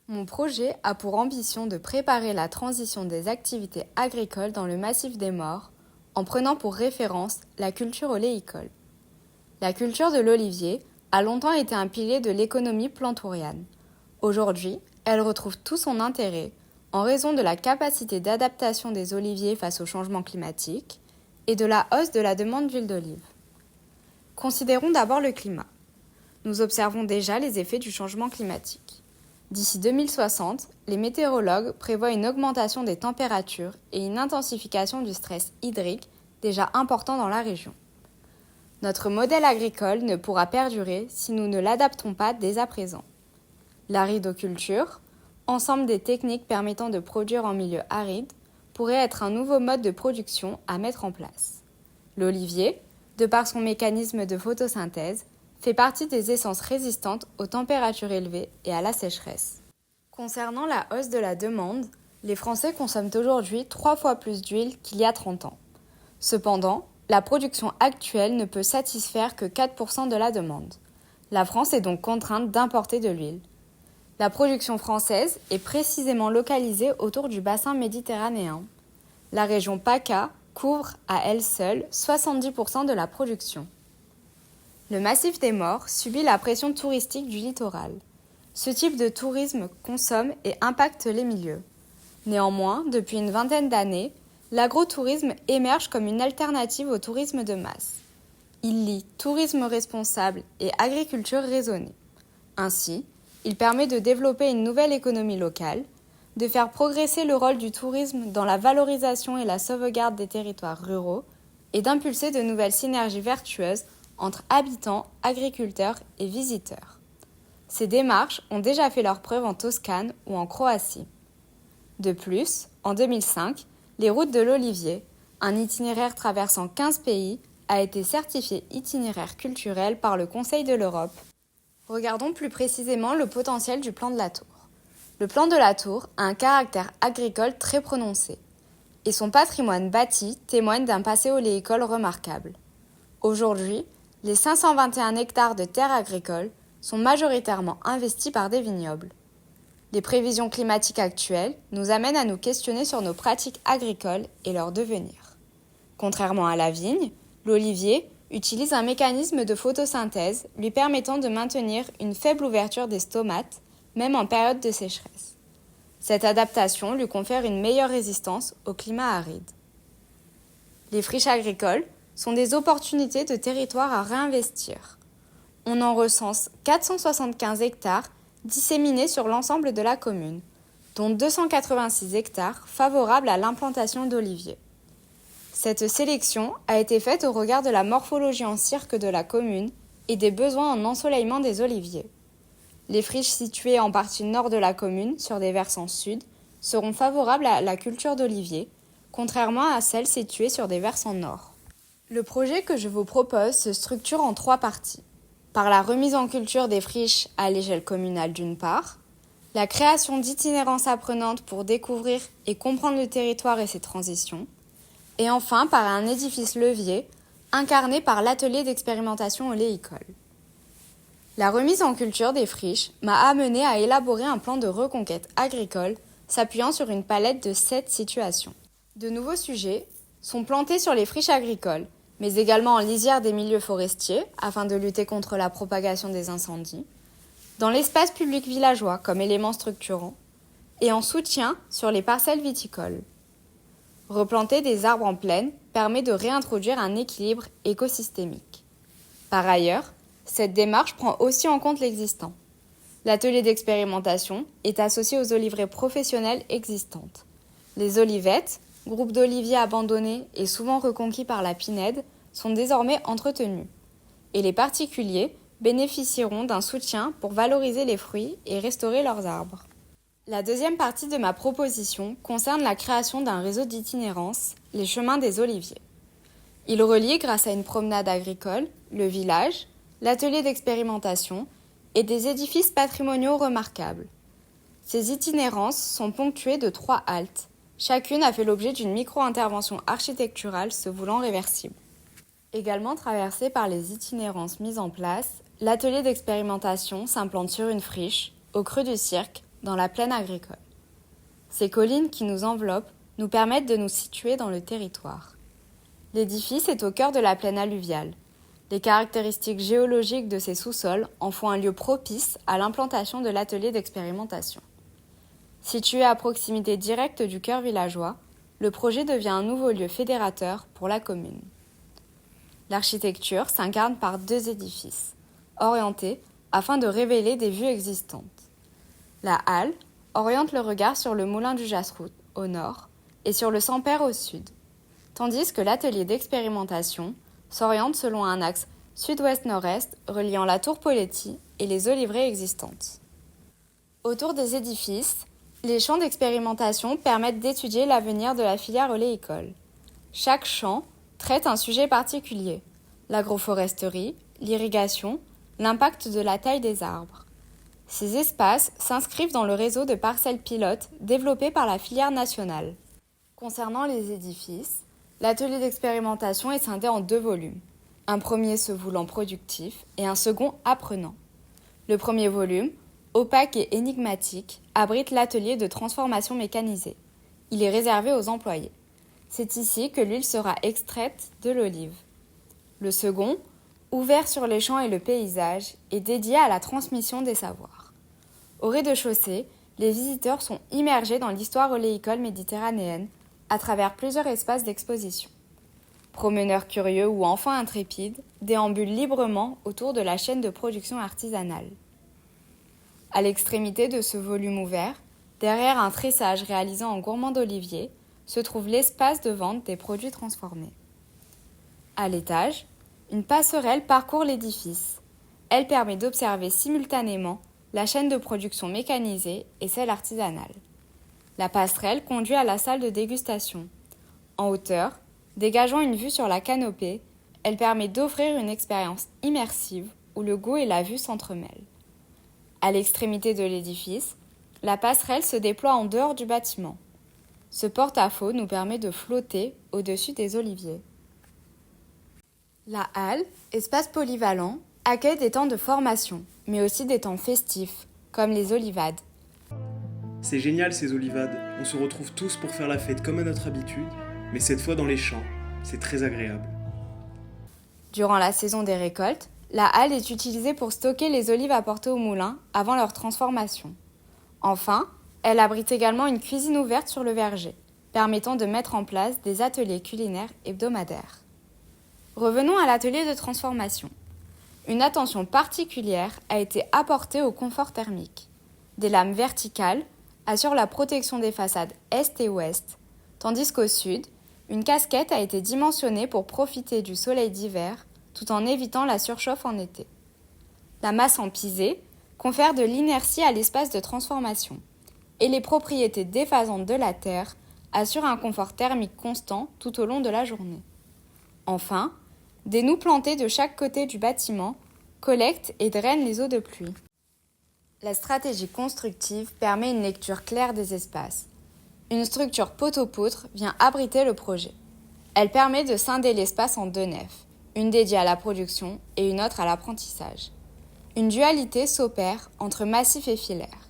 Mon projet a pour ambition de préparer la transition des activités agricoles dans le massif des Maures en prenant pour référence la culture oléicole. La culture de l'olivier a longtemps été un pilier de l'économie plantouriane. Aujourd'hui, elle retrouve tout son intérêt en raison de la capacité d'adaptation des oliviers face au changement climatique et de la hausse de la demande d'huile d'olive. Considérons d'abord le climat. Nous observons déjà les effets du changement climatique. D'ici 2060, les météorologues prévoient une augmentation des températures et une intensification du stress hydrique déjà important dans la région. Notre modèle agricole ne pourra perdurer si nous ne l'adaptons pas dès à présent. L'aridoculture, ensemble des techniques permettant de produire en milieu aride, pourrait être un nouveau mode de production à mettre en place. L'olivier, de par son mécanisme de photosynthèse, fait partie des essences résistantes aux températures élevées et à la sécheresse. Concernant la hausse de la demande, les Français consomment aujourd'hui 3 fois plus d'huile qu'il y a 30 ans. Cependant, la production actuelle ne peut satisfaire que 4% de la demande. La France est donc contrainte d'importer de l'huile. La production française est précisément localisée autour du bassin méditerranéen. La région PACA couvre à elle seule 70% de la production. Le massif des Maures subit la pression touristique du littoral. Ce type de tourisme consomme et impacte les milieux. Néanmoins, depuis une vingtaine d'années, l'agrotourisme émerge comme une alternative au tourisme de masse. Il lie tourisme responsable et agriculture raisonnée. Ainsi, il permet de développer une nouvelle économie locale, de faire progresser le rôle du tourisme dans la valorisation et la sauvegarde des territoires ruraux et d'impulser de nouvelles synergies vertueuses entre habitants, agriculteurs et visiteurs. Ces démarches ont déjà fait leurs preuves en Toscane ou en Croatie. De plus, en 2005, les routes de l'Olivier, un itinéraire traversant 15 pays, a été certifié itinéraire culturel par le Conseil de l'Europe. Regardons plus précisément le potentiel du plan de la Tour. Le plan de la Tour a un caractère agricole très prononcé, et son patrimoine bâti témoigne d'un passé oléicole remarquable. Aujourd'hui, les 521 hectares de terres agricoles sont majoritairement investis par des vignobles. Les prévisions climatiques actuelles nous amènent à nous questionner sur nos pratiques agricoles et leur devenir. Contrairement à la vigne, l'olivier utilise un mécanisme de photosynthèse lui permettant de maintenir une faible ouverture des stomates, même en période de sécheresse. Cette adaptation lui confère une meilleure résistance au climat aride. Les friches agricoles sont des opportunités de territoire à réinvestir. On en recense 475 hectares disséminés sur l'ensemble de la commune, dont 286 hectares favorables à l'implantation d'oliviers. Cette sélection a été faite au regard de la morphologie en cirque de la commune et des besoins en ensoleillement des oliviers. Les friches situées en partie nord de la commune, sur des versants sud, seront favorables à la culture d'oliviers, contrairement à celles situées sur des versants nord. Le projet que je vous propose se structure en 3 parties. Par la remise en culture des friches à l'échelle communale d'une part, la création d'itinérance apprenante pour découvrir et comprendre le territoire et ses transitions, et enfin par un édifice levier incarné par l'atelier d'expérimentation oléicole. La remise en culture des friches m'a amené à élaborer un plan de reconquête agricole s'appuyant sur une palette de 7 situations. De nouveaux sujets sont plantés sur les friches agricoles, mais également en lisière des milieux forestiers afin de lutter contre la propagation des incendies, dans l'espace public villageois comme élément structurant, et en soutien sur les parcelles viticoles. Replanter des arbres en plaine permet de réintroduire un équilibre écosystémique. Par ailleurs, cette démarche prend aussi en compte l'existant. L'atelier d'expérimentation est associé aux oliveraies professionnelles existantes. Les olivettes, groupes d'oliviers abandonnés et souvent reconquis par la Pinède, sont désormais entretenus. Et les particuliers bénéficieront d'un soutien pour valoriser les fruits et restaurer leurs arbres. La deuxième partie de ma proposition concerne la création d'un réseau d'itinérance, les chemins des oliviers. Il relie, grâce à une promenade agricole, le village, l'atelier d'expérimentation et des édifices patrimoniaux remarquables. Ces itinérances sont ponctuées de 3 haltes. Chacune a fait l'objet d'une micro-intervention architecturale se voulant réversible. Également traversé par les itinérances mises en place, l'atelier d'expérimentation s'implante sur une friche, au creux du cirque, dans la plaine agricole. Ces collines qui nous enveloppent nous permettent de nous situer dans le territoire. L'édifice est au cœur de la plaine alluviale. Les caractéristiques géologiques de ses sous-sols en font un lieu propice à l'implantation de l'atelier d'expérimentation. Situé à proximité directe du cœur villageois, le projet devient un nouveau lieu fédérateur pour la commune. L'architecture s'incarne par 2 édifices, orientés afin de révéler des vues existantes. La halle oriente le regard sur le moulin du Jasrout au nord et sur le Sampère au sud, tandis que l'atelier d'expérimentation s'oriente selon un axe sud-ouest-nord-est reliant la tour Poletti et les oliveraies existantes. Autour des édifices, les champs d'expérimentation permettent d'étudier l'avenir de la filière oléicole. Chaque champ traite un sujet particulier, l'agroforesterie, l'irrigation, l'impact de la taille des arbres. Ces espaces s'inscrivent dans le réseau de parcelles pilotes développé par la filière nationale. Concernant les édifices, l'atelier d'expérimentation est scindé en 2 volumes, un premier se voulant productif et un second apprenant. Le premier volume, opaque et énigmatique, abrite l'atelier de transformation mécanisée. Il est réservé aux employés. C'est ici que l'huile sera extraite de l'olive. Le second, ouvert sur les champs et le paysage, est dédié à la transmission des savoirs. Au rez-de-chaussée, les visiteurs sont immergés dans l'histoire oléicole méditerranéenne à travers plusieurs espaces d'exposition. Promeneurs curieux ou enfants intrépides déambulent librement autour de la chaîne de production artisanale. À l'extrémité de ce volume ouvert, derrière un tressage réalisé en gourmand d'olivier, se trouve l'espace de vente des produits transformés. À l'étage, une passerelle parcourt l'édifice. Elle permet d'observer simultanément la chaîne de production mécanisée et celle artisanale. La passerelle conduit à la salle de dégustation. En hauteur, dégageant une vue sur la canopée, elle permet d'offrir une expérience immersive où le goût et la vue s'entremêlent. À l'extrémité de l'édifice, la passerelle se déploie en dehors du bâtiment. Ce porte-à-faux nous permet de flotter au-dessus des oliviers. La halle, espace polyvalent, accueille des temps de formation, mais aussi des temps festifs, comme les olivades. C'est génial ces olivades, on se retrouve tous pour faire la fête comme à notre habitude, mais cette fois dans les champs, c'est très agréable. Durant la saison des récoltes, la halle est utilisée pour stocker les olives apportées au moulin avant leur transformation. Enfin, elle abrite également une cuisine ouverte sur le verger, permettant de mettre en place des ateliers culinaires hebdomadaires. Revenons à l'atelier de transformation. Une attention particulière a été apportée au confort thermique. Des lames verticales assurent la protection des façades est et ouest, tandis qu'au sud, une casquette a été dimensionnée pour profiter du soleil d'hiver tout en évitant la surchauffe en été. La masse en pisé confère de l'inertie à l'espace de transformation et les propriétés déphasantes de la terre assurent un confort thermique constant tout au long de la journée. Enfin, des noues plantées de chaque côté du bâtiment collectent et drainent les eaux de pluie. La stratégie constructive permet une lecture claire des espaces. Une structure poteau-poutre vient abriter le projet. Elle permet de scinder l'espace en 2 nefs, une dédiée à la production et une autre à l'apprentissage. Une dualité s'opère entre massif et filaire.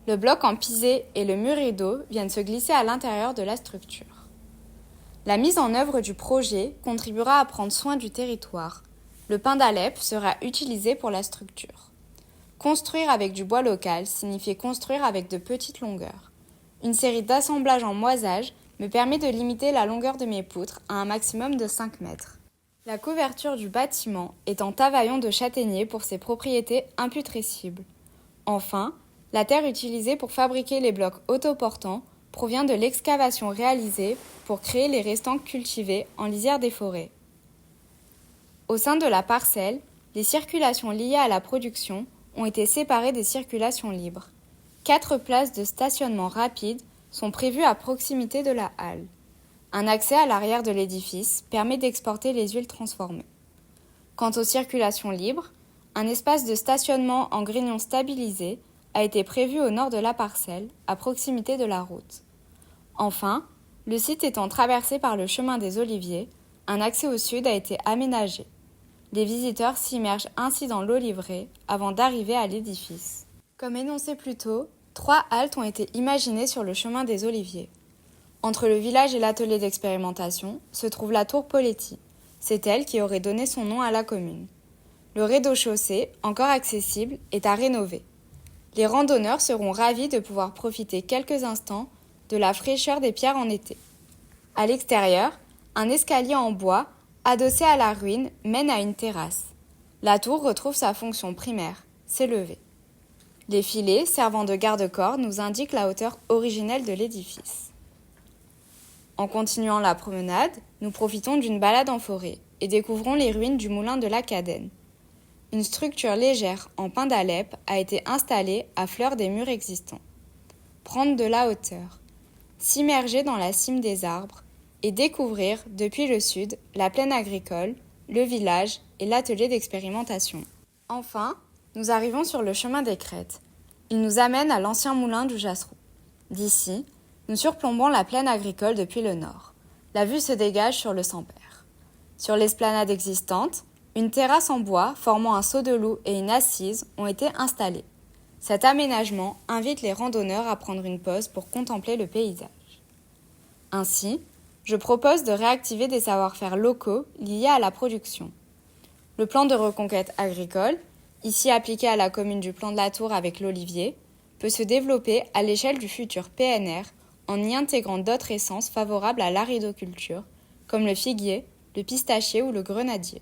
Le bloc en pisé et le mur rideau viennent se glisser à l'intérieur de la structure. La mise en œuvre du projet contribuera à prendre soin du territoire. Le pin d'Alep sera utilisé pour la structure. Construire avec du bois local signifiait construire avec de petites longueurs. Une série d'assemblages en moisage me permet de limiter la longueur de mes poutres à un maximum de 5 mètres. La couverture du bâtiment est en tavaillon de châtaignier pour ses propriétés imputrescibles. Enfin, la terre utilisée pour fabriquer les blocs autoportants provient de l'excavation réalisée pour créer les restants cultivés en lisière des forêts. Au sein de la parcelle, les circulations liées à la production ont été séparées des circulations libres. 4 places de stationnement rapide sont prévues à proximité de la halle. Un accès à l'arrière de l'édifice permet d'exporter les huiles transformées. Quant aux circulations libres, un espace de stationnement en grignon stabilisé a été prévu au nord de la parcelle, à proximité de la route. Enfin, le site étant traversé par le chemin des Oliviers, un accès au sud a été aménagé. Les visiteurs s'immergent ainsi dans l'oliveraie avant d'arriver à l'édifice. Comme énoncé plus tôt, 3 haltes ont été imaginées sur le chemin des Oliviers. Entre le village et l'atelier d'expérimentation se trouve la tour Poletti. C'est elle qui aurait donné son nom à la commune. Le rez-de-chaussée, encore accessible, est à rénover. Les randonneurs seront ravis de pouvoir profiter quelques instants de la fraîcheur des pierres en été. À l'extérieur, un escalier en bois, adossé à la ruine, mène à une terrasse. La tour retrouve sa fonction primaire, s'élever. Les filets servant de garde-corps nous indiquent la hauteur originelle de l'édifice. En continuant la promenade, nous profitons d'une balade en forêt et découvrons les ruines du moulin de la Cadenne. Une structure légère en pin d'Alep a été installée à fleur des murs existants. Prendre de la hauteur, s'immerger dans la cime des arbres et découvrir, depuis le sud, la plaine agricole, le village et l'atelier d'expérimentation. Enfin, nous arrivons sur le chemin des crêtes. Il nous amène à l'ancien moulin du Jasseroux. D'ici, nous surplombons la plaine agricole depuis le nord. La vue se dégage sur le Sampère. Sur l'esplanade existante, une terrasse en bois formant un saut de loup et une assise ont été installées. Cet aménagement invite les randonneurs à prendre une pause pour contempler le paysage. Ainsi, je propose de réactiver des savoir-faire locaux liés à la production. Le plan de reconquête agricole, ici appliqué à la commune du Plan de la Tour avec l'Olivier, peut se développer à l'échelle du futur PNR en y intégrant d'autres essences favorables à l'aridoculture, comme le figuier, le pistachier ou le grenadier.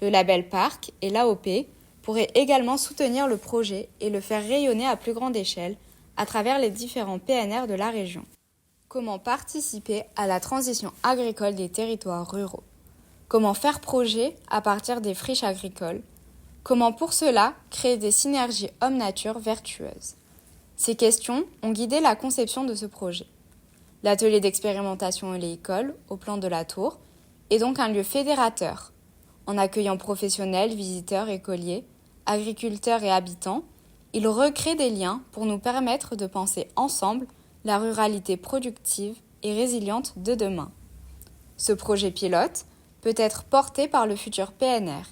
Le label Parc et l'AOP pourraient également soutenir le projet et le faire rayonner à plus grande échelle à travers les différents PNR de la région. Comment participer à la transition agricole des territoires ruraux? Comment faire projet à partir des friches agricoles? Comment pour cela créer des synergies homme-nature vertueuses? Ces questions ont guidé la conception de ce projet. L'atelier d'expérimentation oléicole, au Plan de la Tour, est donc un lieu fédérateur. En accueillant professionnels, visiteurs, écoliers, agriculteurs et habitants, il recrée des liens pour nous permettre de penser ensemble la ruralité productive et résiliente de demain. Ce projet pilote peut être porté par le futur PNR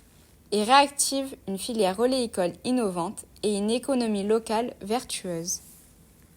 et réactive une filière oléicole innovante et une économie locale vertueuse.